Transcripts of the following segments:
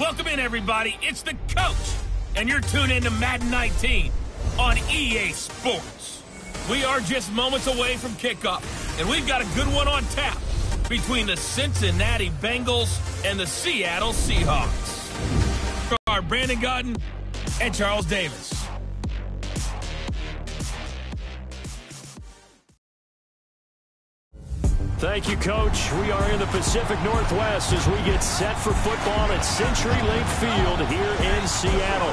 Welcome in, everybody. It's the coach, and you're tuned in to Madden 19 on EA Sports. We are just moments away from kickoff, and we've got a good one on tap between the Cincinnati Bengals and the Seattle Seahawks. Are Brandon Gaudin and Charles Davis. Thank you, Coach. We are in the Pacific Northwest as we get set for football at CenturyLink Field here in Seattle.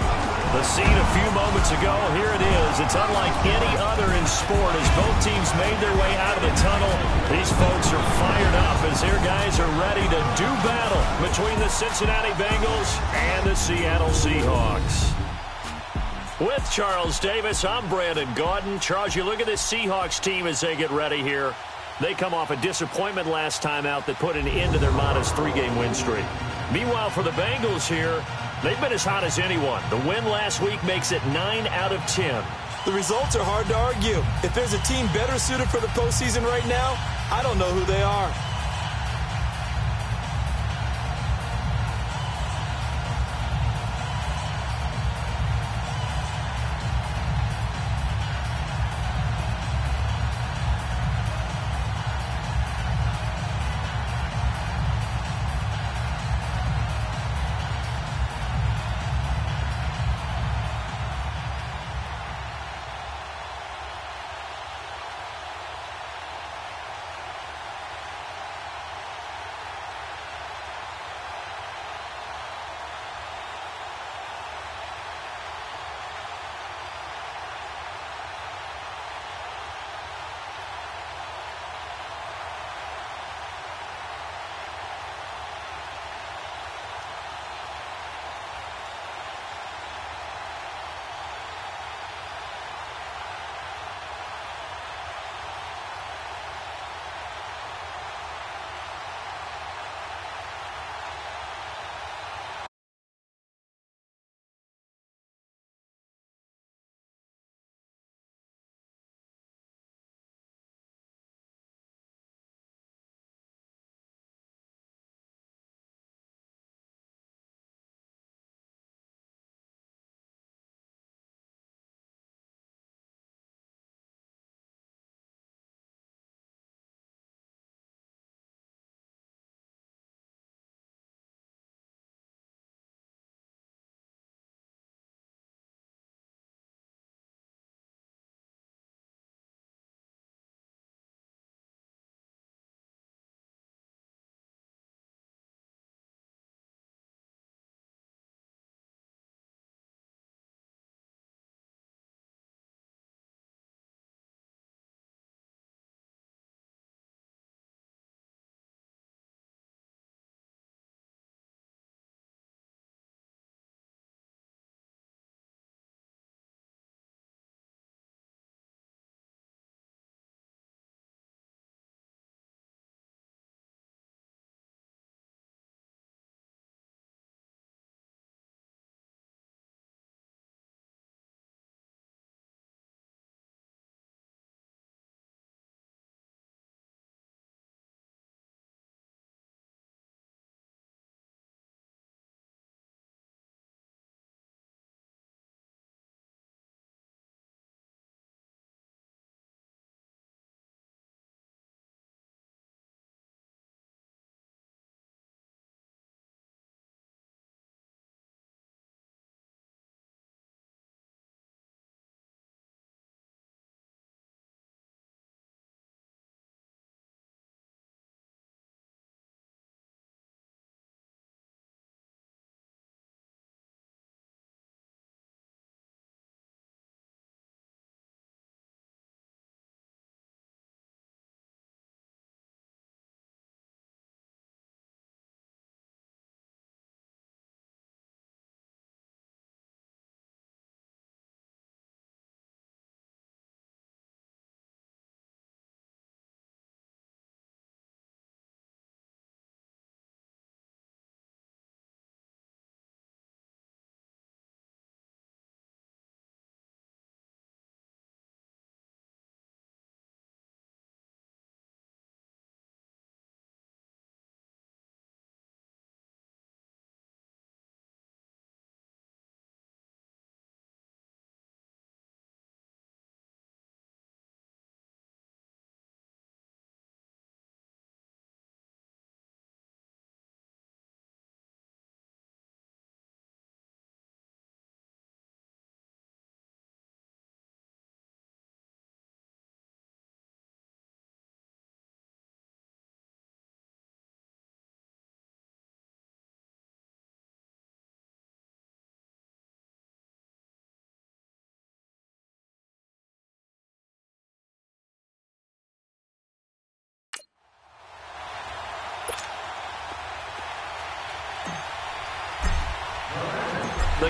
The scene a few moments ago, here it is. It's unlike any other in sport as both teams made their way out of the tunnel. These folks are fired up as their guys are ready to do battle between the Cincinnati Bengals and the Seattle Seahawks. With Charles Davis, I'm Brandon Gaudin. Charles, you look at this Seahawks team as they get ready here. They come off a disappointment last time out that put an end to their modest 3-game win streak. Meanwhile, for the Bengals here, they've been as hot as anyone. The win last week makes it 9 out of 10. The results are hard to argue. If there's a team better suited for the postseason right now, I don't know who they are.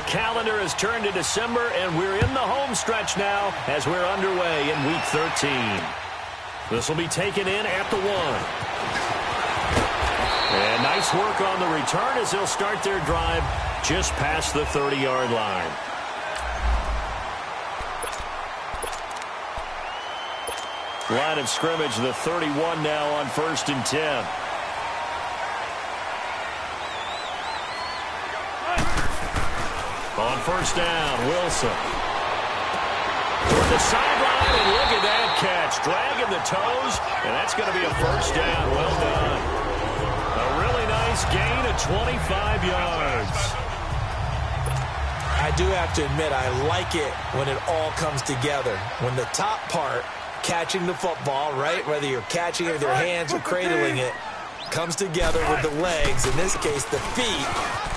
calendar has turned to December, and we're in the home stretch now as we're underway in Week 13. This will be taken in at the 1. And nice work on the return as they'll start their drive just past the 30-yard line. Line of scrimmage, the 31 now on 1st and 10. On 1st down, Wilson. Toward the sideline, and look at that catch. Dragging the toes, and that's going to be a 1st down. Well done. A really nice gain of 25 yards. I do have to admit, I like it when it all comes together. When the top part, catching the football, right, whether you're catching it with your hands or cradling it, comes together with the legs, in this case the feet,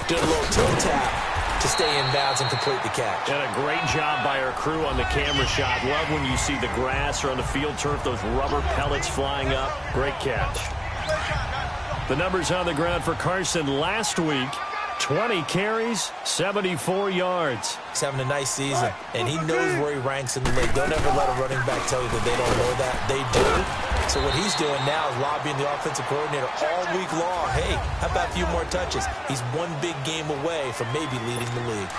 did a little toe tap to stay in bounds and complete the catch. And a great job by our crew on the camera shot. Love when you see the grass or on the field turf, those rubber pellets flying up. Great catch. The numbers on the ground for Carson last week: 20 carries, 74 yards. He's having a nice season, and he knows where he ranks in the league. Don't ever let a running back tell you that they don't know that. They do. So what he's doing now is lobbying the offensive coordinator all week long. Hey, how about a few more touches? He's one big game away from maybe leading the league.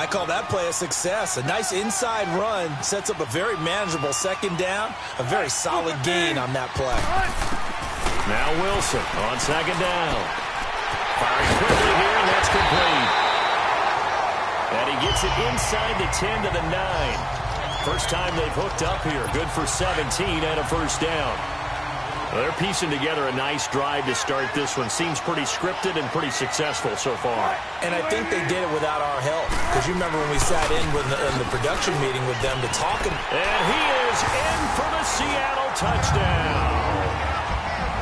I call that play a success. A nice inside run sets up a very manageable 2nd down. A very solid gain on that play. Now Wilson on 2nd down. Firing quickly here, and that's complete. And he gets it inside the 10 to the 9. First time they've hooked up here. Good for 17 and a 1st down. Well, they're piecing together a nice drive to start this one. Seems pretty scripted and pretty successful so far. And I think they did it without our help. Because you remember when we sat in the production meeting with them to talk. And he is in for the Seattle touchdown.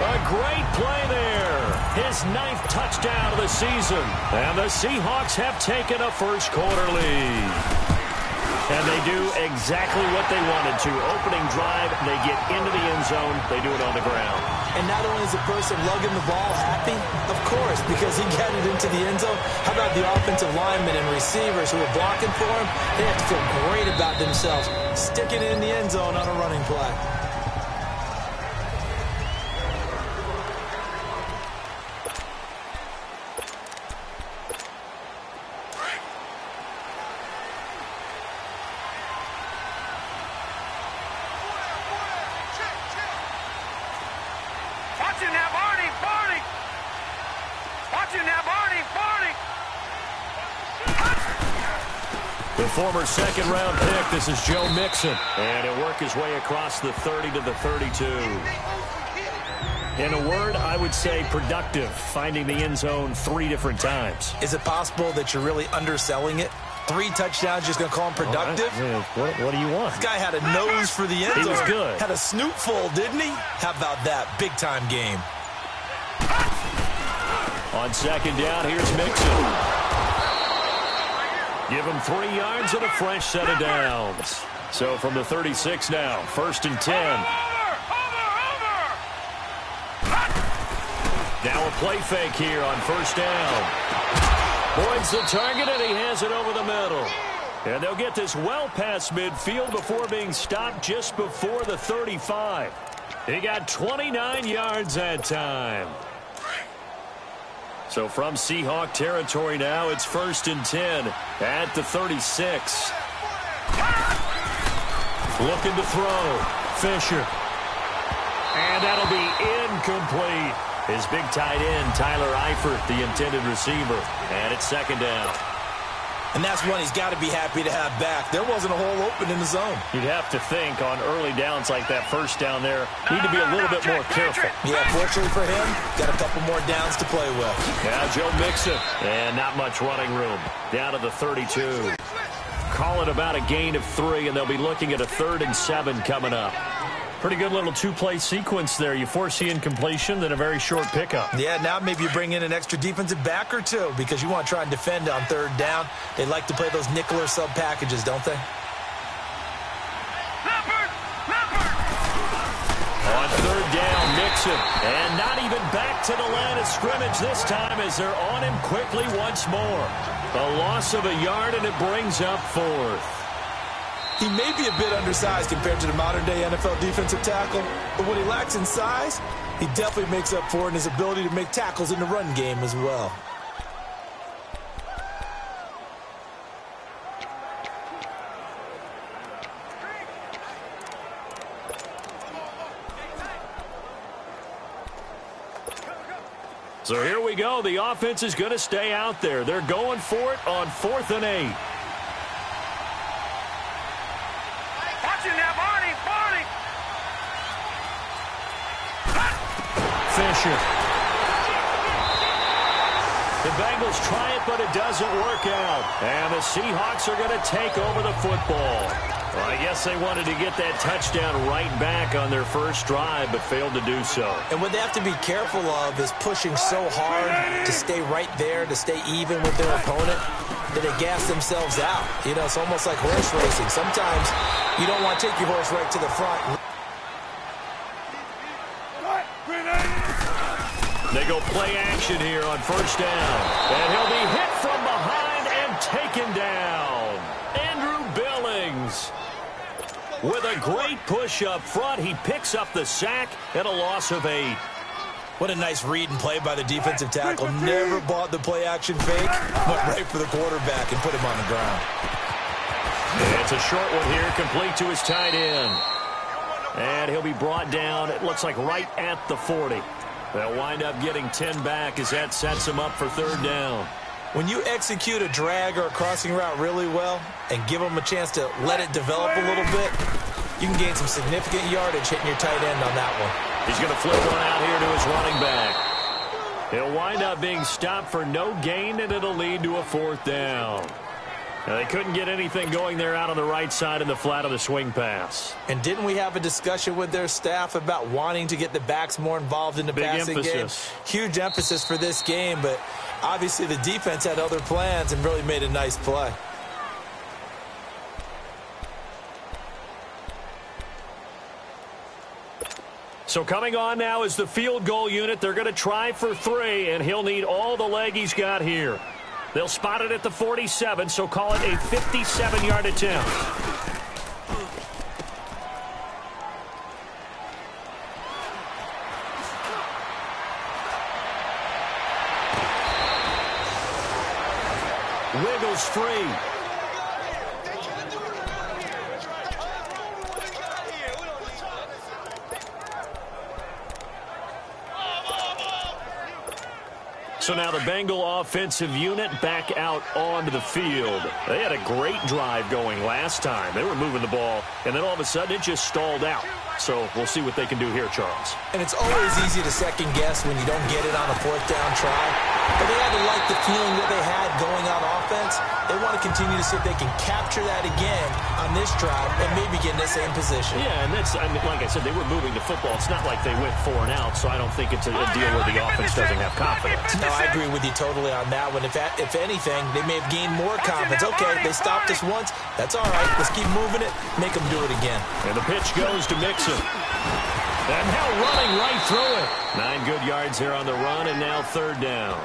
A great play there. His 9th touchdown of the season. And the Seahawks have taken a first-quarter lead. And they do exactly what they wanted to. Opening drive, they get into the end zone. They do it on the ground. And not only is the person lugging the ball happy, of course, because he got it into the end zone. How about the offensive linemen and receivers who were blocking for him? They have to feel great about themselves, sticking it in the end zone on a running play. The former 2nd-round pick, this is Joe Mixon. And he'll work his way across the 30 to the 32. In a word, I would say productive, finding the end zone 3 different times. Is it possible that you're really underselling it? 3 touchdowns, just going to call him productive? Right. What do you want? This guy had a nose for the end zone. He was good. Had a snootful, didn't he? How about that? Big-time game. On 2nd down, here's Mixon. Give him 3 yards and a fresh set of downs. So from the 36 now, 1st and 10. Now a play fake here on 1st down. Boyd's the target, and he has it over the middle. And they'll get this well past midfield before being stopped just before the 35. He got 29 yards that time. So from Seahawk territory now, it's 1st and 10 at the 36. Looking to throw. Fisher. And that'll be incomplete. His big tight end, Tyler Eifert, the intended receiver. And it's 2nd down. And that's one he's got to be happy to have back. There wasn't a hole open in the zone. You'd have to think on early downs like that 1st down there, need to be a little bit more careful. Yeah, fortunately for him, got a couple more downs to play with. Now Joe Mixon. And not much running room. Down to the 32. Call it about a gain of 3, and they'll be looking at a 3rd and 7 coming up. Pretty good little 2-play sequence there. You force the incompletion, then a very short pickup. Yeah, now maybe you bring in an extra defensive back or 2 because you want to try and defend on 3rd down. They like to play those nickel or sub packages, don't they? On 3rd down, Mixon. Mixon. And not even back to the line of scrimmage this time as they're on him quickly once more. A loss of a yard, and it brings up fourth. He may be a bit undersized compared to the modern-day NFL defensive tackle, but what he lacks in size, he definitely makes up for in his ability to make tackles in the run game as well. So here we go. The offense is going to stay out there. They're going for it on 4th and 8. Watching now, Barney. Fisher. The Bengals try it, but it doesn't work out. And the Seahawks are going to take over the football. Well, I guess they wanted to get that touchdown right back on their first drive, but failed to do so. And what they have to be careful of is pushing so hard to stay right there, to stay even with their opponent, that they gas themselves out. You know, it's almost like horse racing. Sometimes you don't want to take your horse right to the front. They go play action here on first down. And he'll be hit from behind and taken down. Andrew Billings. With a great push up front, he picks up the sack and a loss of 8. What a nice read and play by the defensive tackle. Never bought the play action fake. Went right for the quarterback and put him on the ground. And it's a short one here, complete to his tight end. And he'll be brought down, it looks like right at the 40. They'll wind up getting 10 back as that sets him up for 3rd down. When you execute a drag or a crossing route really well and give them a chance to let it develop a little bit, you can gain some significant yardage hitting your tight end on that one. He's going to flip one out here to his running back. He'll wind up being stopped for no gain, and it'll lead to a 4th down. Now, they couldn't get anything going there out on the right side in the flat of the swing pass. And didn't we have a discussion with their staff about wanting to get the backs more involved in the passing game? Huge emphasis for this game, but obviously the defense had other plans and really made a nice play. So coming on now is the field goal unit. They're going to try for 3, and he'll need all the leg he's got here. They'll spot it at the 47, so call it a 57-yard attempt. Wiggles free. So now the Bengal offensive unit back out onto the field. They had a great drive going last time. They were moving the ball, and then all of a sudden it just stalled out. So we'll see what they can do here, Charles. And it's always easy to second guess when you don't get it on a 4th down try. But they had to like the feeling that they had going on offense. They want to continue to see if they can capture that again on this drive and maybe get in the same position. Yeah, and that's, I mean, like I said, they were moving the football. It's not like they went 4 and out, so I don't think it's a deal where the offense doesn't have confidence. No, I agree with you totally on that one. If anything, they may have gained more confidence. Okay, they stopped us once. That's all right. Let's keep moving it. Make them do it again. And the pitch goes to Mixon. And now running right through it. 9 good yards there on the run, and now 3rd down.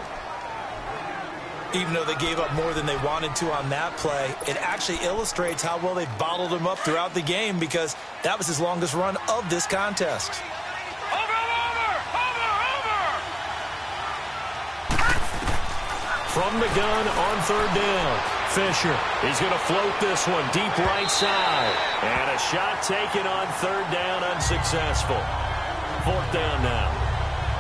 Even though they gave up more than they wanted to on that play, it actually illustrates how well they bottled him up throughout the game, because that was his longest run of this contest. From the gun on 3rd down, Fisher. He's going to float this one deep right side. And a shot taken on 3rd down, unsuccessful. 4th down now.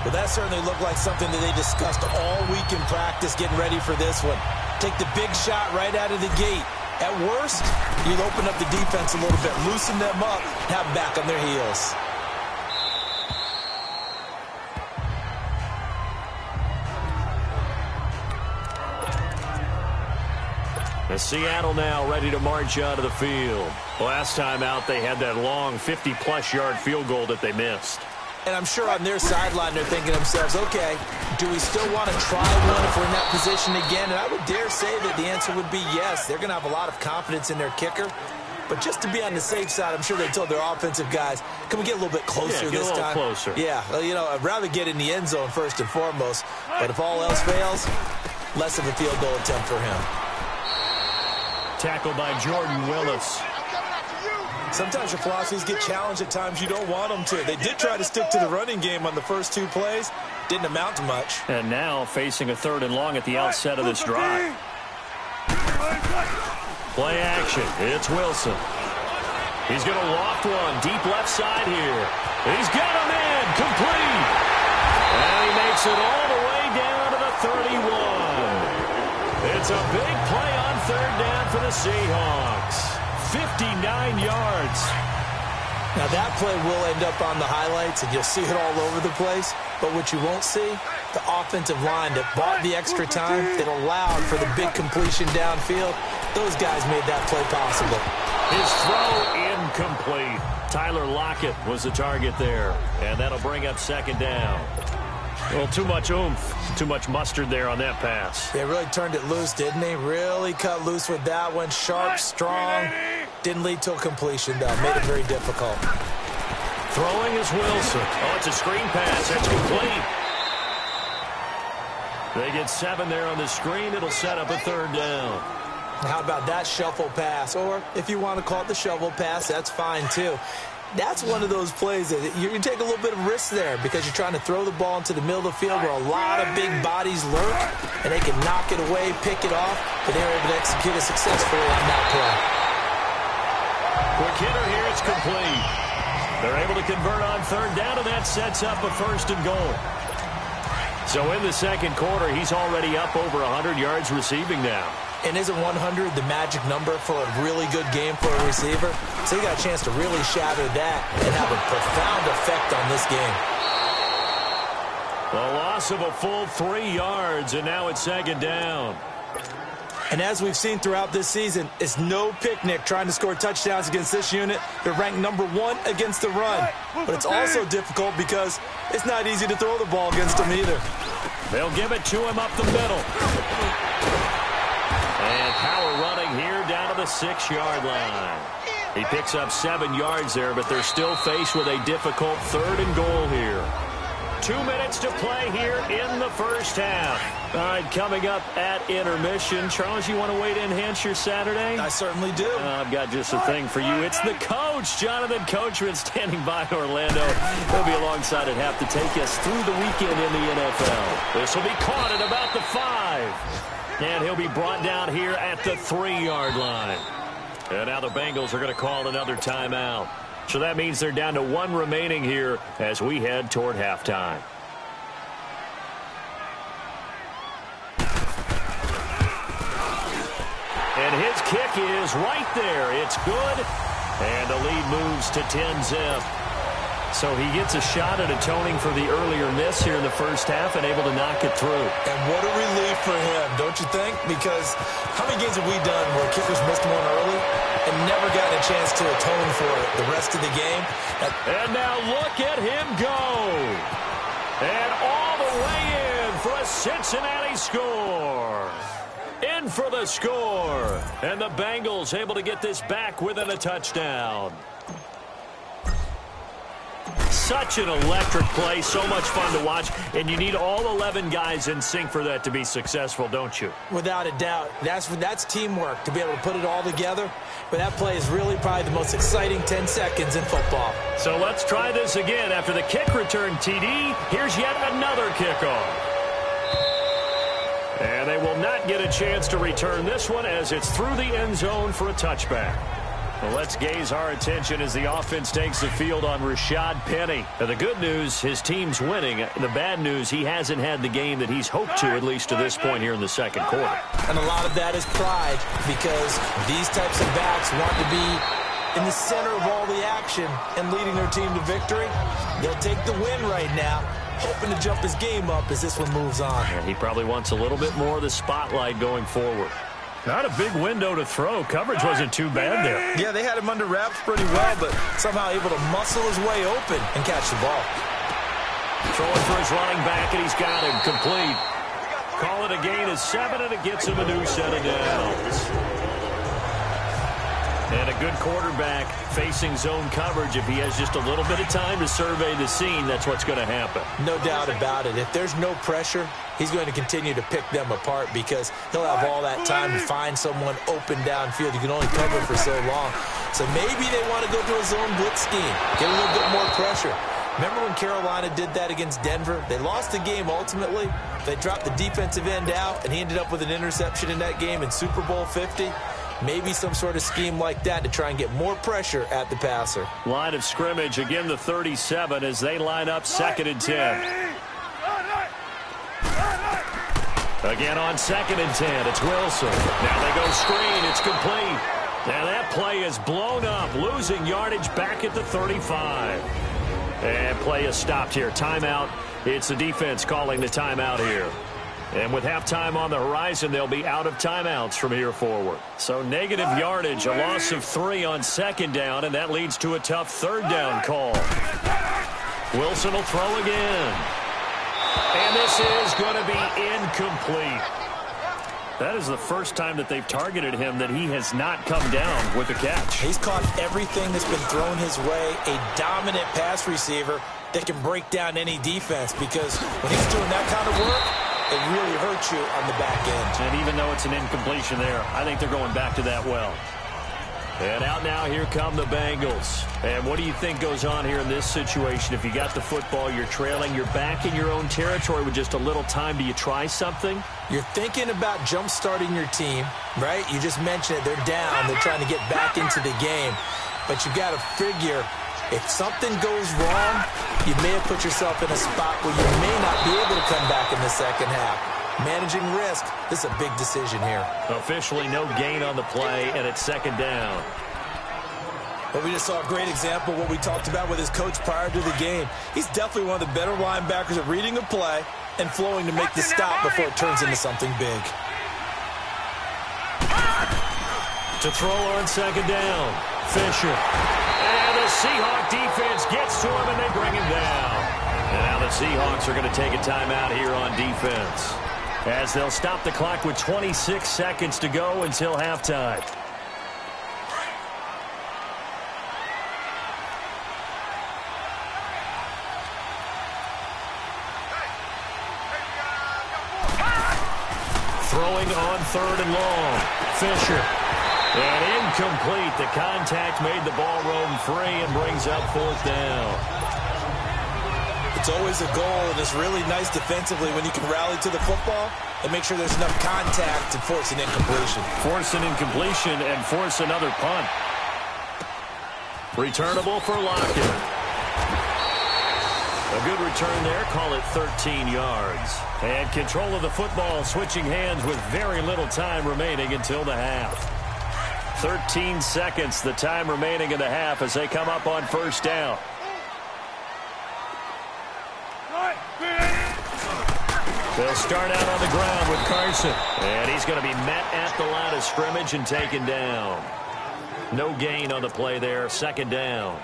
Well, that certainly looked like something that they discussed all week in practice getting ready for this one. Take the big shot right out of the gate. At worst, you'll open up the defense a little bit, loosen them up, have them back on their heels. And Seattle now ready to march out of the field. Last time out, they had that long 50-plus yard field goal that they missed. And I'm sure on their sideline they're thinking to themselves, okay, do we still want to try one if we're in that position again? And I would dare say that the answer would be yes. They're going to have a lot of confidence in their kicker. But just to be on the safe side, I'm sure they told their offensive guys, can we get a little bit closer this time? Closer. Yeah, well, you know, I'd rather get in the end zone first and foremost. But if all else fails, less of a field goal attempt for him. Tackled by Jordan Willis. Sometimes your philosophies get challenged at times you don't want them to. They did try to stick to the running game on the first 2 plays. Didn't amount to much. And now facing a 3rd and long at the outset of this drive. Play action. It's Wilson. He's going to loft one deep left side here. He's got him in. Complete. And he makes it all the way down to the 31. It's a big play on 3rd down for the Seahawks. 59 yards. Now that play will end up on the highlights, and you'll see it all over the place. But what you won't see, the offensive line that bought the extra time, that allowed for the big completion downfield. Those guys made that play possible. His throw incomplete. Tyler Lockett was the target there, and that'll bring up 2nd down. Well, too much oomph, too much mustard there on that pass. They really turned it loose, didn't they? Really cut loose with that one. Sharp, strong. Didn't lead to a completion, though. Made it very difficult. Throwing is Wilson. Oh, it's a screen pass. That's complete. They get 7 there on the screen. It'll set up a 3rd down. How about that shuffle pass? Or if you want to call it the shovel pass, that's fine, too. That's one of those plays that you take a little bit of risk there because you're trying to throw the ball into the middle of the field where a lot of big bodies lurk, and they can knock it away, pick it off, but they were able to execute it successfully on that play. Quick hitter here, it's complete. They're able to convert on 3rd down, and that sets up a 1st and goal. So in the 2nd quarter, he's already up over 100 yards receiving now. And isn't 100 the magic number for a really good game for a receiver? So you got a chance to really shatter that and have a profound effect on this game. The loss of a full 3 yards, and now it's 2nd down. And as we've seen throughout this season, it's no picnic trying to score touchdowns against this unit. They're ranked number 1 against the run. But it's also difficult because it's not easy to throw the ball against them either. They'll give it to him up the middle. And power running here down to the 6-yard line. He picks up 7 yards there, but they're still faced with a difficult 3rd and goal here. 2 minutes to play here in the first half. All right, coming up at intermission. Charles, you want to wait to enhance your Saturday? I certainly do. I've got just a thing for you. It's the coach, Jonathan Coachman, standing by in Orlando. He'll be alongside at half to take us through the weekend in the NFL. This will be caught at about the 5. And he'll be brought down here at the 3-yard line. And now the Bengals are going to call another timeout. So that means they're down to 1 remaining here as we head toward halftime. And his kick is right there. It's good. And the lead moves to 10-zip. So he gets a shot at atoning for the earlier miss here in the first half and able to knock it through. And what a relief for him, don't you think? Because how many games have we done where kickers missed one early and never gotten a chance to atone for it the rest of the game? And now look at him go. And all the way in for a Cincinnati score. In for the score. And the Bengals able to get this back within a touchdown. Such an electric play, so much fun to watch, and you need all 11 guys in sync for that to be successful, don't you? Without a doubt. That's teamwork, to be able to put it all together. But that play is really probably the most exciting 10 seconds in football. So let's try this again. After the kick return TD, here's yet another kickoff. And they will not get a chance to return this one as it's through the end zone for a touchback. Well, let's gaze our attention as the offense takes the field on Rashad Penny. Now, the good news, his team's winning. The bad news, he hasn't had the game that he's hoped to, at least to this point here in the second quarter. And a lot of that is pride, because these types of backs want to be in the center of all the action and leading their team to victory. They'll take the win right now, hoping to jump his game up as this one moves on. And he probably wants a little bit more of the spotlight going forward. Not a big window to throw. Coverage wasn't too bad there. Yeah, they had him under wraps pretty well, but somehow able to muscle his way open and catch the ball. Throwing for his running back, and he's got him complete. Call it a gain of 7, and it gets him a new set of downs. And a good quarterback facing zone coverage. If he has just a little bit of time to survey the scene, that's what's going to happen. No doubt about it. If there's no pressure, he's going to continue to pick them apart because he'll have all that time to find someone open downfield. You can only cover for so long. So maybe they want to go to a zone blitz scheme, get a little bit more pressure. Remember when Carolina did that against Denver? They lost the game ultimately. They dropped the defensive end out, and he ended up with an interception in that game in Super Bowl 50. Maybe some sort of scheme like that to try and get more pressure at the passer. Line of scrimmage, again the 37 as they line up 2nd and 10. Again on 2nd and 10, it's Wilson. Now they go screen, it's complete. Now that play is blown up, losing yardage back at the 35. And play is stopped here. Timeout. It's the defense calling the timeout here. And with halftime on the horizon, they'll be out of timeouts from here forward. So negative yardage, a loss of 3 on 2nd down, and that leads to a tough 3rd down call. Wilson will throw again. And this is going to be incomplete. That is the first time that they've targeted him that he has not come down with a catch. He's caught everything that's been thrown his way, a dominant pass receiver that can break down any defense because when he's doing that kind of work, it really hurts you on the back end. And even though it's an incompletion there, I think they're going back to that well. And out now, here come the Bengals. And what do you think goes on here in this situation? If you got the football, you're trailing, you're back in your own territory with just a little time. Do you try something? You're thinking about jump-starting your team, right? You just mentioned it. They're down. They're trying to get back into the game. But you got to figure if something goes wrong, you may have put yourself in a spot where you may not be able to come back in the second half. Managing risk, this is a big decision here. Officially no gain on the play, and it's 2nd down. But we just saw a great example of what we talked about with his coach prior to the game. He's definitely one of the better linebackers at reading a play and flowing to make the stop before it turns into something big. To throw on 2nd down, Fisher. And the Seahawk defense gets to him, and they bring him down. And now the Seahawks are going to take a timeout here on defense, as they'll stop the clock with 26 seconds to go until halftime. Throwing on 3rd and long. Fisher. And incomplete. The contact made the ball roam free and brings up 4th down. It's always a goal, and it's really nice defensively when you can rally to the football and make sure there's enough contact to force an incompletion. Force an incompletion and force another punt. Returnable for Lockett. A good return there. Call it 13 yards. And control of the football, switching hands with very little time remaining until the half. 13 seconds, the time remaining in the half as they come up on 1st down. They'll start out on the ground with Carson. And he's going to be met at the line of scrimmage and taken down. No gain on the play there. 2nd down.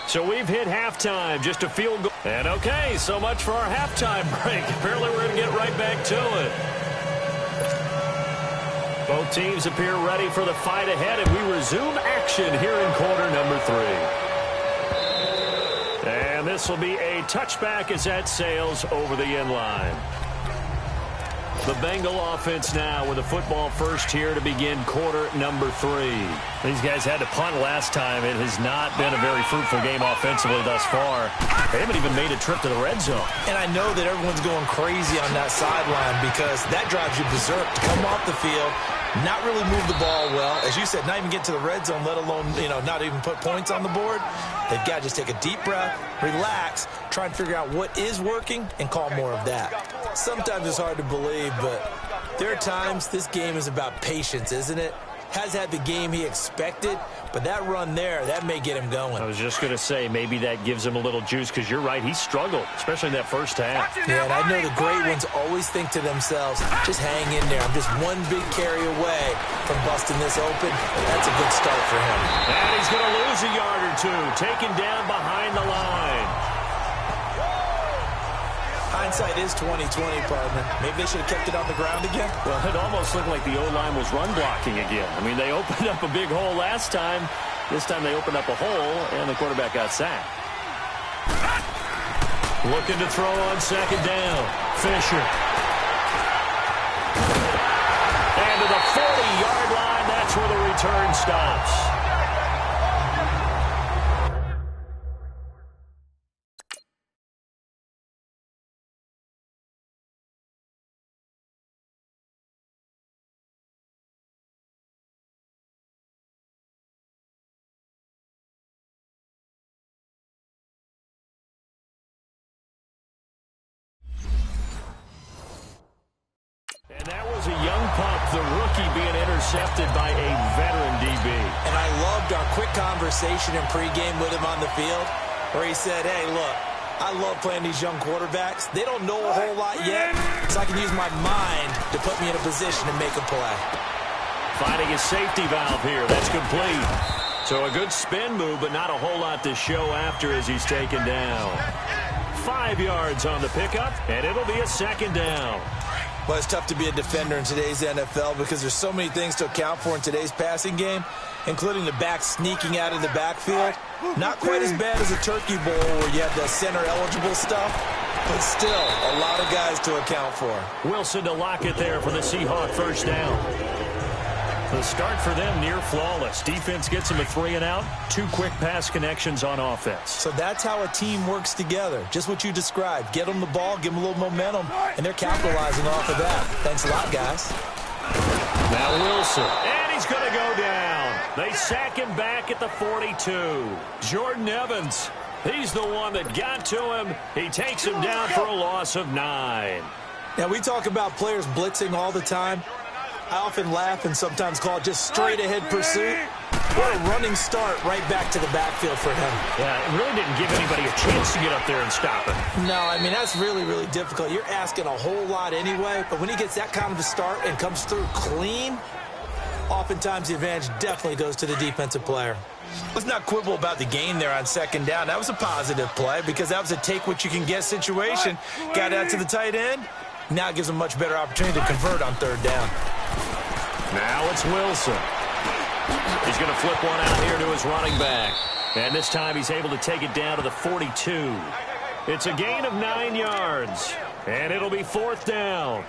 So we've hit halftime, just a field goal. And okay, so much for our halftime break. Apparently we're going to get right back to it. Both teams appear ready for the fight ahead, and we resume action here in quarter number 3. And this will be a touchback as that sails over the end line. The Bengal offense now with a football first here to begin quarter number 3. These guys had to punt last time. It has not been a very fruitful game offensively thus far. They haven't even made a trip to the red zone. And I know that everyone's going crazy on that sideline because that drives you berserk to come off the field, not really move the ball well. As you said, not even get to the red zone, let alone, not even put points on the board. They've got to just take a deep breath, relax, try and figure out what is working and call more of that. Sometimes it's hard to believe, but there are times this game is about patience, isn't it? Has had the game he expected, but that run there, that may get him going. I was just going to say, maybe that gives him a little juice, because you're right, he struggled, especially in that first half. Yeah, and I know the great ones always think to themselves, just hang in there. I'm just one big carry away from busting this open. That's a good start for him. And he's going to lose a yard or two, taken down behind the line. hindsight is 20/20, partner. Maybe they should have kept it on the ground again. Well, it almost looked like the O-line was run blocking again. I mean, they opened up a big hole last time. This time they opened up a hole, and the quarterback got sacked. Looking to throw on second down. Fisher. And to the 40-yard line, that's where the return stops. And that was a young pup, the rookie being intercepted by a veteran DB. And I loved our quick conversation in pregame with him on the field where he said, hey, look, I love playing these young quarterbacks. They don't know a whole lot yet, so I can use my mind to put me in a position to make a play. Finding his safety valve here. That's complete. So a good spin move, but not a whole lot to show after as he's taken down. 5 yards on the pickup, and it'll be a second down. Well, it's tough to be a defender in today's NFL because there's so many things to account for in today's passing game, including the back sneaking out of the backfield. Not quite as bad as a turkey bowl where you have the center-eligible stuff, but still a lot of guys to account for. Wilson to lock it there for the Seahawk first down. The start for them near flawless. Defense gets them a 3-and-out. 2 quick pass connections on offense. So that's how a team works together. Just what you described. Get them the ball, give them a little momentum, and they're capitalizing off of that. Thanks a lot, guys. Now Wilson. And he's going to go down. They sack him back at the 42. Jordan Evans. He's the one that got to him. He takes him down for a loss of 9. Now, we talk about players blitzing all the time. I often laugh and sometimes call it just straight-ahead pursuit. What a running start right back to the backfield for him. Yeah, it really didn't give anybody a chance to get up there and stop him. No, I mean, that's really, really difficult. You're asking a whole lot anyway, but when he gets that kind of a start and comes through clean, oftentimes the advantage definitely goes to the defensive player. Let's not quibble about the gain there on second down. That was a positive play because that was a take-what-you-can-get situation. Got out to the tight end. Now it gives him a much better opportunity to convert on third down. Now it's Wilson. He's going to flip one out here to his running back. And this time he's able to take it down to the 42. It's a gain of 9 yards. And it'll be fourth down.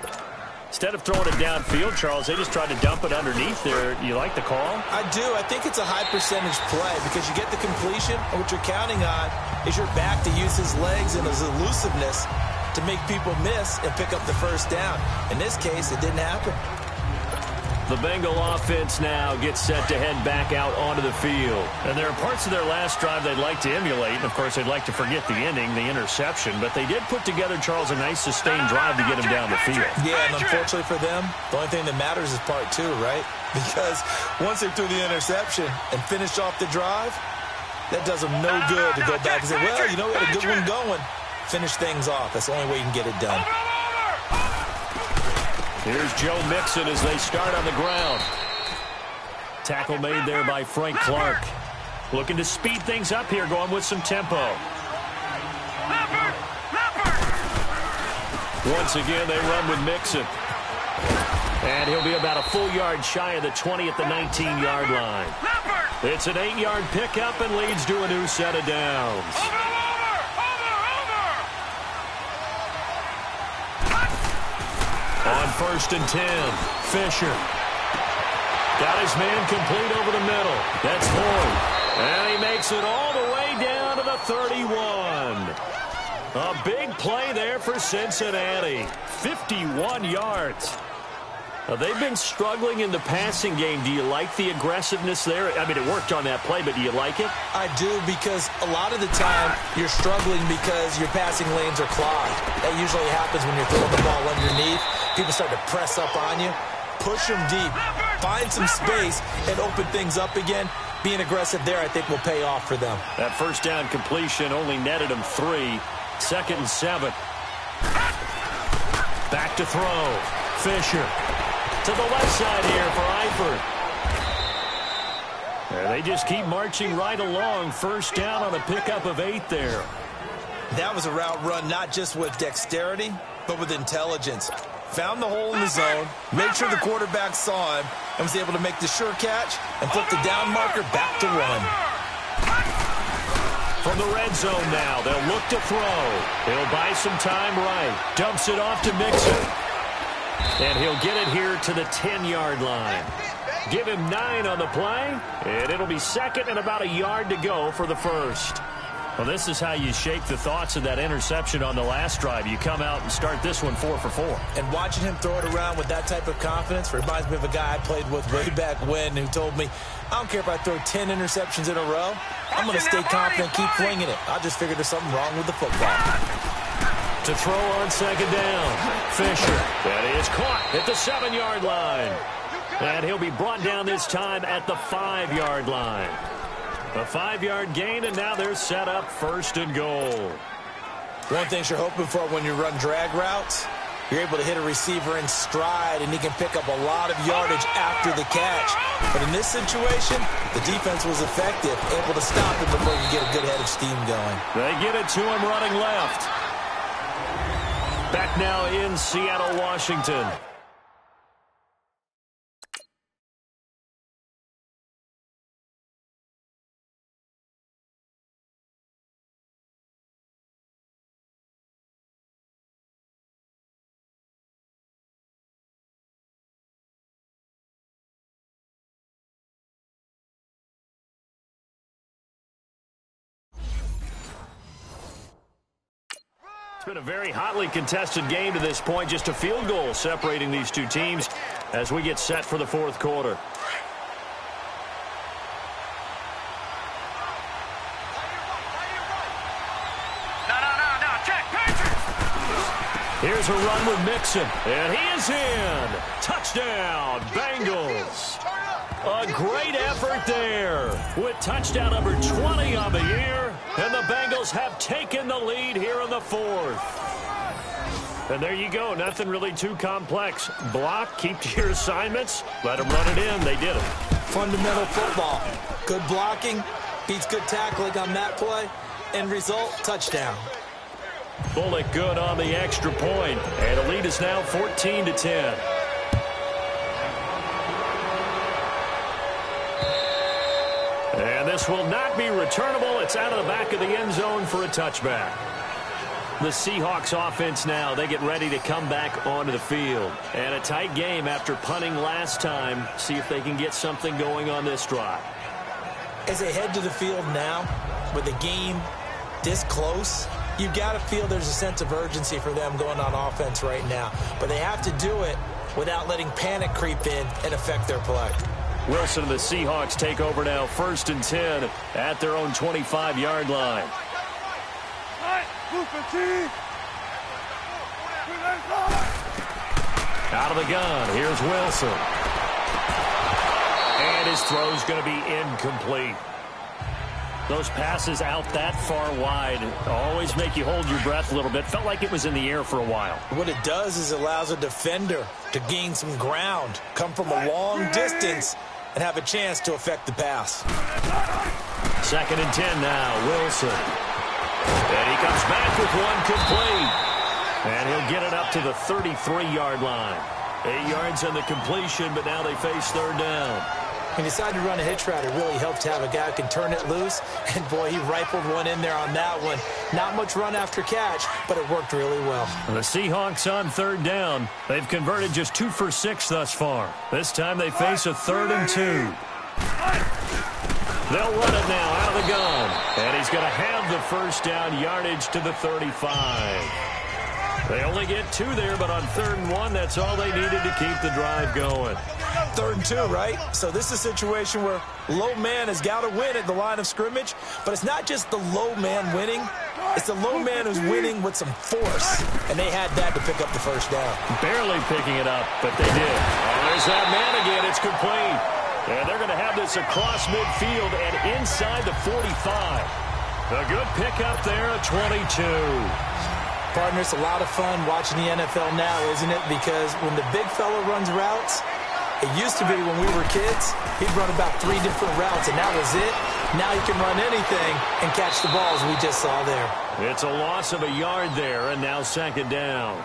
Instead of throwing it downfield, Charles, they just tried to dump it underneath there. You like the call? I do. I think it's a high-percentage play because you get the completion, and what you're counting on is your back to use his legs and his elusiveness to make people miss and pick up the first down. In this case, it didn't happen. The Bengal offense now gets set to head back out onto the field. And there are parts of their last drive they'd like to emulate. And, of course, they'd like to forget the ending, the interception. But they did put together, Charles, a nice sustained drive to get him down the field. Yeah, and unfortunately for them, the only thing that matters is part 2, right? Because once they threw the interception and finished off the drive, that does them no good to go back and say, well, you know, we had a good one going. Finish things off. That's the only way you can get it done. Here's Joe Mixon as they start on the ground. Tackle made there by Frank Clark. Looking to speed things up here, going with some tempo. Once again, they run with Mixon. And he'll be about a full yard shy of the 20 at the 19-yard line. It's an 8-yard pickup and leads to a new set of downs. On 1st and 10, Fisher. Got his man complete over the middle. That's Boyd. And he makes it all the way down to the 31. A big play there for Cincinnati. 51 yards. They've been struggling in the passing game. Do you like the aggressiveness there? I mean, it worked on that play, but do you like it? I do, because a lot of the time you're struggling because your passing lanes are clogged. That usually happens when you're throwing the ball underneath. People start to press up on you. Push them deep. Find some space and open things up again. Being aggressive there, I think, will pay off for them. That first down completion only netted them 3. 2nd and 7. Back to throw. Fisher. To the left side here for Eifert. And they just keep marching right along. First down on a pickup of 8 there. That was a route run not just with dexterity, but with intelligence. Found the hole in the zone, made sure the quarterback saw him, and was able to make the sure catch and flip the down marker back to run. From the red zone now, they'll look to throw. He'll buy some time right. Dumps it off to Mixon. And he'll get it here to the 10-yard line. Give him 9 on the play, and it'll be second and about a yard to go for the first. Well, this is how you shake the thoughts of that interception on the last drive. You come out and start this one 4 for 4. And watching him throw it around with that type of confidence reminds me of a guy I played with way back when who told me, I don't care if I throw 10 interceptions in a row. I'm going to stay confident, keep flinging it. I just figured there's something wrong with the football. To throw on second down, Fisher. That is caught at the 7-yard line. And he'll be brought down this time at the 5-yard line. A 5-yard gain, and now they're set up first and goal. One thing you're hoping for when you run drag routes, you're able to hit a receiver in stride, and he can pick up a lot of yardage after the catch. But in this situation, the defense was effective, able to stop him before you get a good head of steam going. They get it to him running left. Back now in Seattle, Washington. It's been a very hotly contested game to this point. Just a field goal separating these two teams as we get set for the fourth quarter. Here's a run with Mixon, and he is in. Touchdown, Bengals. A great effort there with touchdown number 20 on the year, and the Bengals have taken the lead here in the fourth. And there you go, nothing really too complex. Block, keep to your assignments, let them run it in. They did it. Fundamental football. Good blocking, beats good tackling on that play. End result, touchdown. Bullock good on the extra point, and the lead is now 14-10. And this will not be returnable. It's out of the back of the end zone for a touchback. The Seahawks offense now, they get ready to come back onto the field. And a tight game after punting last time. See if they can get something going on this drive. As they head to the field now, with the game this close, you've got to feel there's a sense of urgency for them going on offense right now. But they have to do it without letting panic creep in and affect their play. Wilson and the Seahawks take over now, 1st and 10 at their own 25-yard line. Out of the gun, here's Wilson. And his throw's going to be incomplete. Those passes out that far wide always make you hold your breath a little bit. Felt like it was in the air for a while. What it does is allows a defender to gain some ground, come from a long distance, and have a chance to affect the pass. 2nd and 10 now, Wilson. And he comes back with one complete. And he'll get it up to the 33-yard line. 8 yards on the completion, but now they face 3rd down. He decided to run a hitch route. It really helped to have a guy who can turn it loose. And, boy, he rifled one in there on that one. Not much run after catch, but it worked really well. The Seahawks on 3rd down. They've converted just 2 for 6 thus far. This time they face a 3rd and 2. They'll run it now out of the gun. And he's going to have the first down yardage to the 35. They only get 2 there, but on 3rd and 1, that's all they needed to keep the drive going. 3rd and 2, right? So this is a situation where low man has got to win at the line of scrimmage, but it's not just the low man winning. It's the low man who's winning with some force, and they had that to pick up the first down. Barely picking it up, but they did. Oh, there's that man again. It's complete. And they're going to have this across midfield and inside the 45. A good pickup there at 22. Partner, it's a lot of fun watching the NFL now, isn't it? Because when the big fella runs routes, it used to be when we were kids, he'd run about 3 different routes, and that was it. Now he can run anything and catch the balls we just saw there. It's a loss of a yard there, and now second down.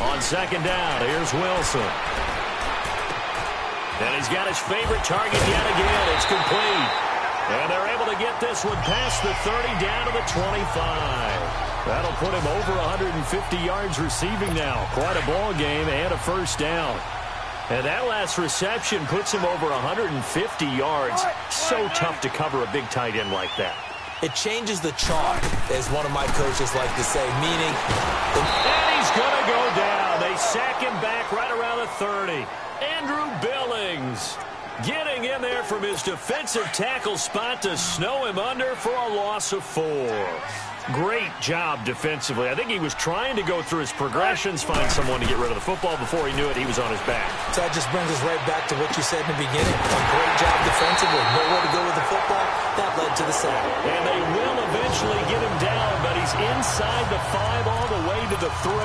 On second down, here's Wilson. And he's got his favorite target yet again. It's complete. And they're able to get this one past the 30 down to the 25. That'll put him over 150 yards receiving now. Quite a ball game and a first down. And that last reception puts him over 150 yards. So tough to cover a big tight end like that. It changes the chalk, as one of my coaches like to say, meaning... And he's going to go down. They sack him back right around the 30. Andrew Billings getting in there from his defensive tackle spot to snow him under for a loss of 4. Great job defensively. I think he was trying to go through his progressions, find someone to get rid of the football. Before he knew it, he was on his back. So that just brings us right back to what you said in the beginning. A great job defensively. Nowhere to go with the football. That led to the sack. And they will eventually get him down, but he's inside the 5 all the way to the 3.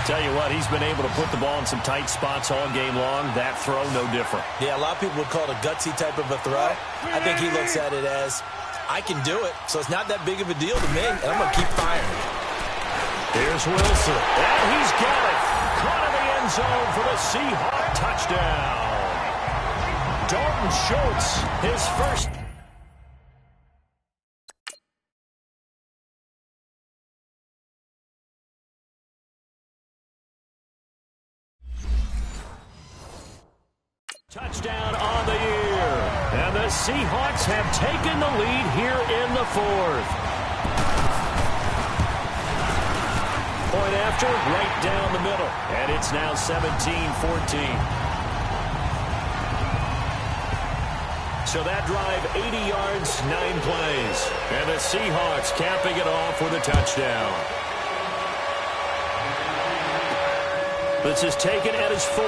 Tell you what, he's been able to put the ball in some tight spots all game long. That throw, no different. Yeah, a lot of people would call it a gutsy type of a throw. I think he looks at it as, I can do it, so it's not that big of a deal to me, and I'm going to keep firing. Here's Wilson, and he's got it. Caught in the end zone for the Seahawk touchdown. Dalton Schultz, his first. Touchdown on the year. And the Seahawks have taken the lead here in the 4th. Point after, right down the middle. And it's now 17-14. So that drive, 80 yards, 9 plays. And the Seahawks capping it off with a touchdown. This is taken at his 4.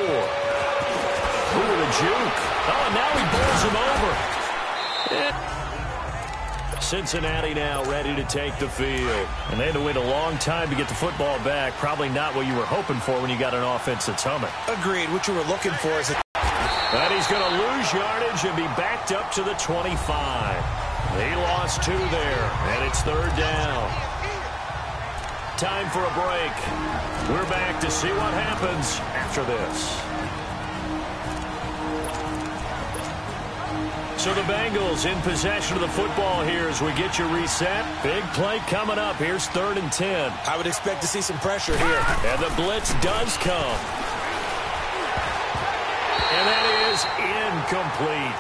Ooh, the juke. Oh, now he bowls him over. Cincinnati now ready to take the field. And they had to wait a long time to get the football back. Probably not what you were hoping for when you got an offense that's humming. Agreed. What you were looking for is a... And he's going to lose yardage and be backed up to the 25. He lost 2 there, and it's 3rd down. Time for a break. We're back to see what happens after this. So the Bengals in possession of the football here as we get you reset. Big play coming up. Here's 3rd and 10. I would expect to see some pressure here. And the blitz does come. And that is incomplete.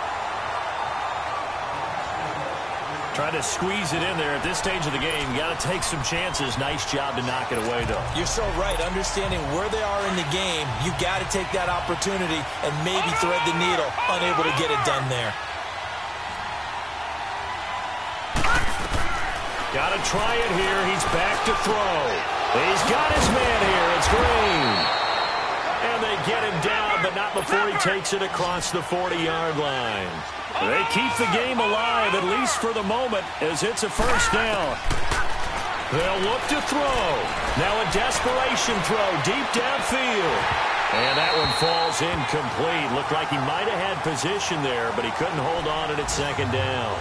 Trying to squeeze it in there at this stage of the game. You got to take some chances. Nice job to knock it away, though. You're so right. Understanding where they are in the game, you got to take that opportunity and maybe thread the needle. Unable to get it done there. Got to try it here. He's back to throw. He's got his man here. It's Green. And they get him down, but not before he takes it across the 40-yard line. They keep the game alive, at least for the moment, as it's a first down. They'll look to throw. Now a desperation throw deep downfield. And that one falls incomplete. Looked like he might have had position there, but he couldn't hold on at its second down.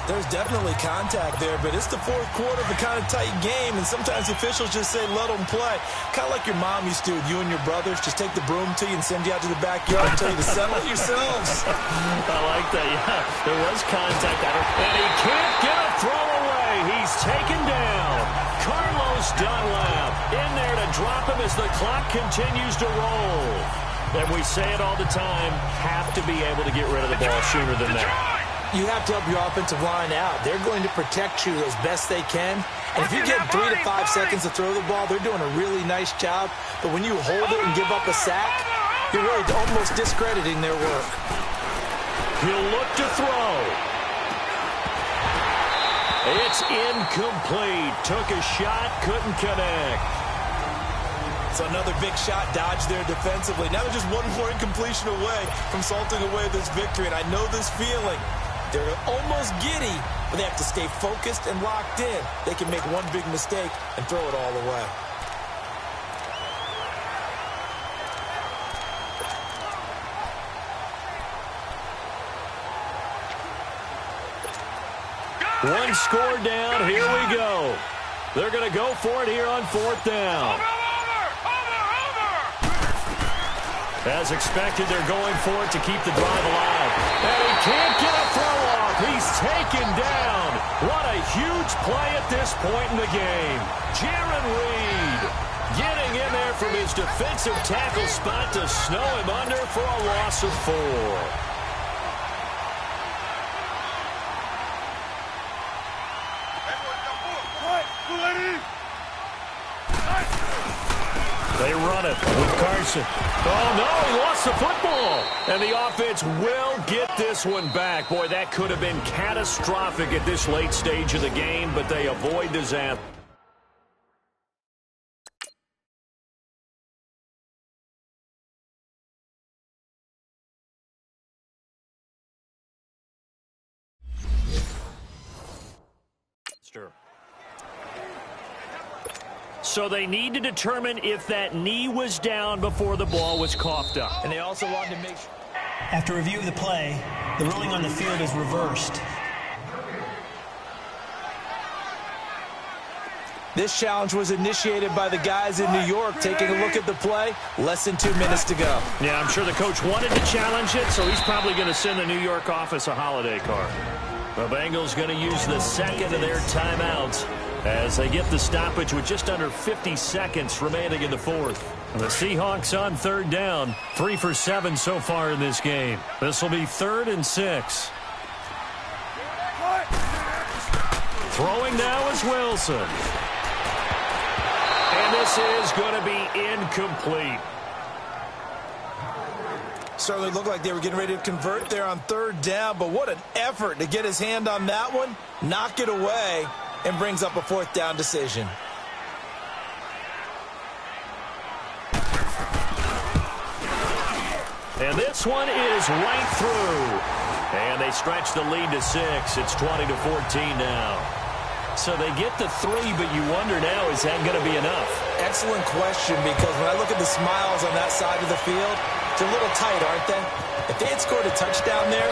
There's definitely contact there, but it's the 4th quarter of a kind of tight game, and sometimes officials just say, let them play. Kind of like your mom used to with you and your brothers. Just take the broom to you and send you out to the backyard and tell you to settle it yourselves. I like that, yeah. There was contact. And he can't get a throw away. He's taken down. Carlos Dunlap in there to drop him as the clock continues to roll. And we say it all the time, have to be able to get rid of the ball sooner than that. You have to help your offensive line out. They're going to protect you as best they can. And if you get 3 to 5 seconds to throw the ball, they're doing a really nice job. But when you hold it and give up a sack, you're really almost discrediting their work. He'll look to throw. It's incomplete. Took a shot, couldn't connect. So another big shot dodged there defensively. Now they're just one more incompletion away from salting away this victory. And I know this feeling. They're almost giddy, but they have to stay focused and locked in. They can make one big mistake and throw it all away. One score down. Here we go. They're going to go for it here on 4th down. As expected, they're going for it to keep the drive alive. And he can't get a throw off. He's taken down. What a huge play at this point in the game. Jaron Reed getting in there from his defensive tackle spot to snow him under for a loss of 4. They run it with Carson. Oh, no, he lost the football. And the offense will get this one back. Boy, that could have been catastrophic at this late stage of the game, but they avoid disaster. So they need to determine if that knee was down before the ball was coughed up. And they also wanted to make sure. After review of the play, the ruling on the field is reversed. This challenge was initiated by the guys in New York. Taking a look at the play, less than 2 minutes to go. Yeah, I'm sure the coach wanted to challenge it, so he's probably going to send the New York office a holiday card. The Bengals going to use the second of their timeouts as they get the stoppage with just under 50 seconds remaining in the 4th. The Seahawks on 3rd down, 3 for 7 so far in this game. This will be 3rd and 6. Throwing now is Wilson. And this is going to be incomplete. Certainly looked like they were getting ready to convert there on 3rd down, but what an effort to get his hand on that one, knock it away, and brings up a 4th down decision. And this one is right through. And they stretch the lead to 6. It's 20-14 now. So they get the 3, but you wonder now, is that going to be enough? Excellent question, because when I look at the smiles on that side of the field, they're a little tight, aren't they? If they had scored a touchdown there,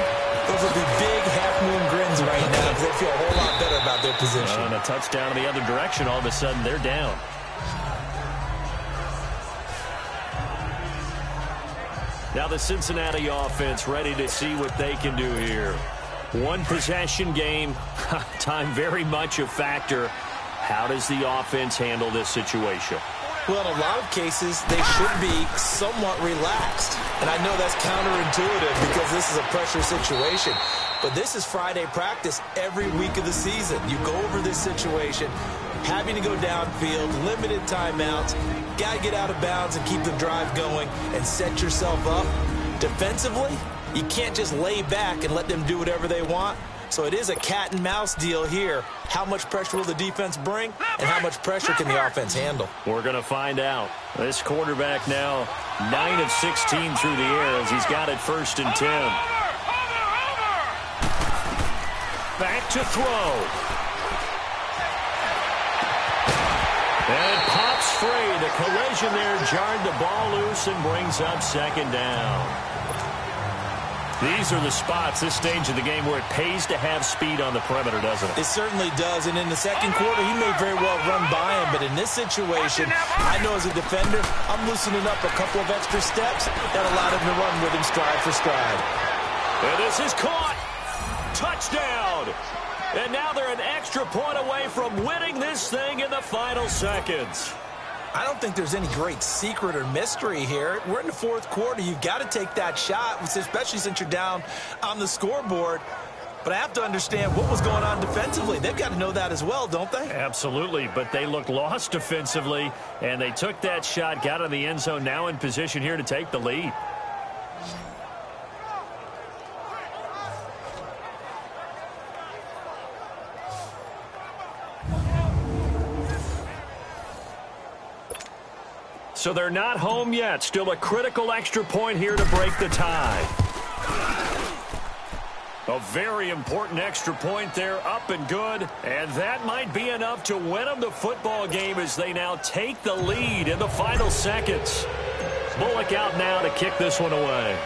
those would be big half-moon grins right now because they feel a whole lot better about their position. And a touchdown in the other direction, all of a sudden they're down. Now the Cincinnati offense ready to see what they can do here. One possession game, time very much a factor. How does the offense handle this situation? Well, in a lot of cases, they should be somewhat relaxed. And I know that's counterintuitive because this is a pressure situation. But this is Friday practice every week of the season. You go over this situation, having to go downfield, limited timeouts, got to get out of bounds and keep the drive going and set yourself up. Defensively, you can't just lay back and let them do whatever they want. So it is a cat and mouse deal here. How much pressure will the defense bring, and how much pressure can the offense handle? We're going to find out. This quarterback now 9 of 16 through the air as he's got it 1st and 10. Back to throw. And it pops free. The collision there jarred the ball loose and brings up 2nd down. These are the spots, this stage of the game, where it pays to have speed on the perimeter, doesn't it? It certainly does, and in the second quarter, he may very well run by him, but in this situation, I know as a defender, I'm loosening up a couple of extra steps that allowed him to run with him stride for stride. And this is caught. Touchdown. And now they're an extra point away from winning this thing in the final seconds. I don't think there's any great secret or mystery here. We're in the 4th quarter. You've got to take that shot, especially since you're down on the scoreboard. But I have to understand what was going on defensively. They've got to know that as well, don't they? Absolutely, but they look lost defensively, and they took that shot, got in the end zone, now in position here to take the lead. So they're not home yet. Still a critical extra point here to break the tie. A very important extra point there, up and good. And that might be enough to win them the football game as they now take the lead in the final seconds. Bullock out now to kick this one away.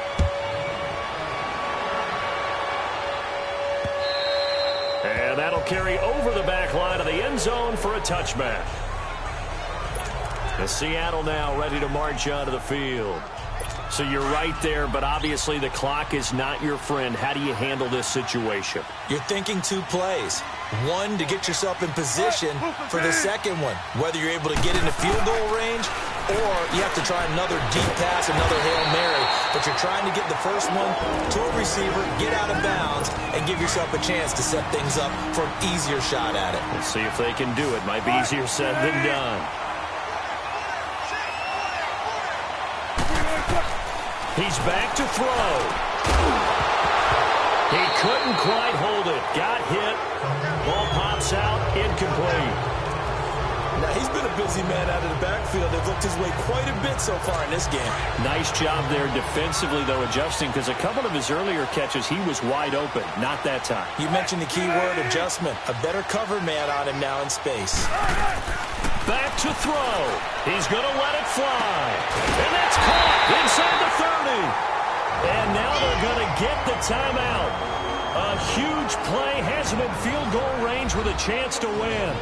And that'll carry over the back line of the end zone for a touchback. The Seattle now ready to march onto the field. So you're right there, but obviously the clock is not your friend. How do you handle this situation? You're thinking two plays. One, to get yourself in position for the second one, whether you're able to get into field goal range or you have to try another deep pass, another Hail Mary. But you're trying to get the first one to a receiver, get out of bounds, and give yourself a chance to set things up for an easier shot at it. Let's see if they can do it. Might be easier said than done. He's back to throw. He couldn't quite hold it. Got hit. Ball pops out. Incomplete. Now, he's been a busy man out of the backfield. They've looked his way quite a bit so far in this game. Nice job there defensively, though, adjusting, because a couple of his earlier catches, he was wide open. Not that time. You mentioned the key word, adjustment. A better cover man on him now in space. Back to throw. He's going to let it fly. And that's caught inside the 30. And now they're going to get the timeout. A huge play has him in field goal range with a chance to win.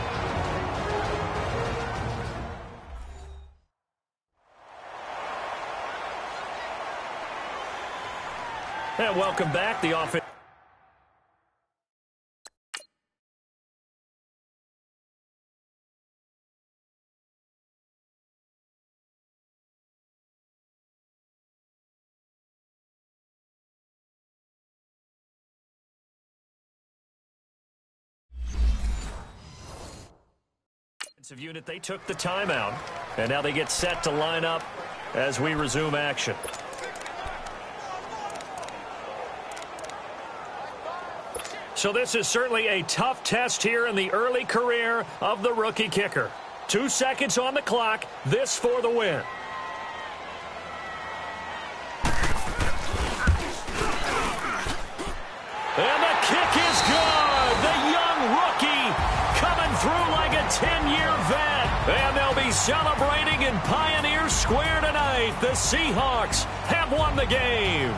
And welcome back. The offense. Unit, they took the timeout, and now they get set to line up as we resume action. So this is certainly a tough test here in the early career of the rookie kicker. 2 seconds on the clock, this for the win. And the kick is good. The young rookie coming through like a 10-year vet. And they'll be celebrating in Pioneer Square tonight. The Seahawks have won the game.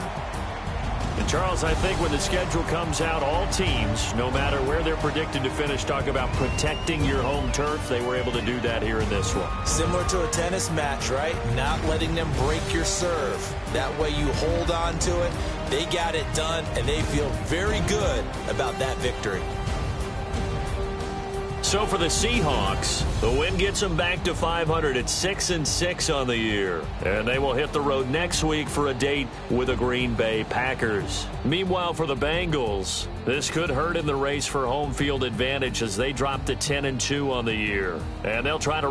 And Charles, I think when the schedule comes out, all teams, no matter where they're predicted to finish, talk about protecting your home turf. They were able to do that here in this one. Similar to a tennis match, right? Not letting them break your serve. That way you hold on to it. They got it done, and they feel very good about that victory. So for the Seahawks, the win gets them back to 500 at 6-6 on the year. And they will hit the road next week for a date with the Green Bay Packers. Meanwhile, for the Bengals, this could hurt in the race for home field advantage as they drop to 10-2 on the year. And they'll try to